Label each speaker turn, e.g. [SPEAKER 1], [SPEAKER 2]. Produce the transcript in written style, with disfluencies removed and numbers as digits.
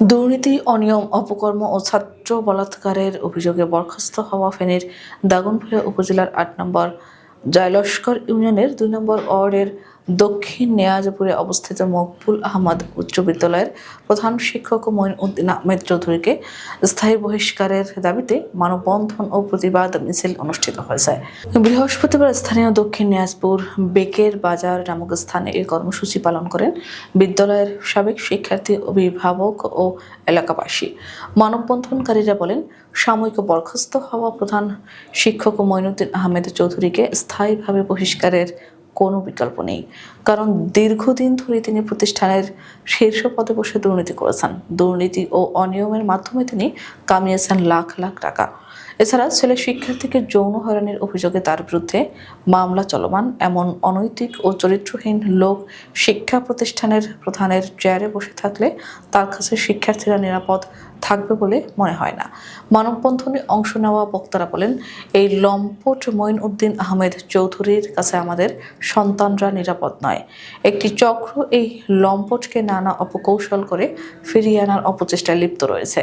[SPEAKER 1] দুর্নীতি, অনিয়ম, অপকর্ম ও ছাত্র বলাৎকারের অভিযোগে বরখাস্ত হওয়া ফেনীর দাগনভূঞা উপজেলার ৮ নম্বর জয়লস্কর ইউনিয়নের ২ নম্বর ওয়ার্ডের দক্ষিণ নেয়াজপুরে অবস্থিত মকবুল আহমদ উচ্চ বিদ্যালয়ের প্রধান শিক্ষক মঈন উদ্দিন আহমেদ চৌধুরীকে স্থায়ী বহিষ্কারের দাবিতে মানববন্ধন ও প্রতিবাদ মিছিল অনুষ্ঠিত হয়েছে। বৃহস্পতিবার স্থানীয় দক্ষিণ নেয়াজপুর বেকের বাজার নামক স্থানে এই কর্মসূচি পালন করেন বিদ্যালয়ের সাবেক শিক্ষার্থী, অভিভাবক ও এলাকাবাসী। মানববন্ধনকারীরা বলেন, সাময়িক বরখাস্ত হওয়া প্রধান শিক্ষক মঈন উদ্দিন আহমেদ চৌধুরীকে স্থায়ীভাবে বহিষ্কারের কোনো বিকল্প নেই, কারণ দীর্ঘদিন ধরে তিনি প্রতিষ্ঠানের শীর্ষ পদে বসে দুর্নীতি করেছেন। দুর্নীতি ও অনিয়মের মাধ্যমে তিনি কামিয়েছেন লাখ লাখ টাকা। এছাড়া ছেলে শিক্ষার্থীকে যৌন হয়রানির অভিযোগে তার বিরুদ্ধে মামলা চলমান। এমন অনৈতিক ও চরিত্রহীন লোক শিক্ষা প্রতিষ্ঠানের প্রধানের চেয়ারে বসে থাকলে তার কাছে শিক্ষার্থীরা নিরাপদ থাকবে বলে মনে হয় না। মানববন্ধনে অংশ নেওয়া বক্তারা বলেন, এই লম্পট মঈন উদ্দিন আহমেদ চৌধুরীর কাছে আমাদের সন্তানরা নিরাপদ নয়। একটি চক্র এই লম্পটকে নানা অপকৌশল করে ফিরিয়ে আনার অপচেষ্টায় লিপ্ত রয়েছে।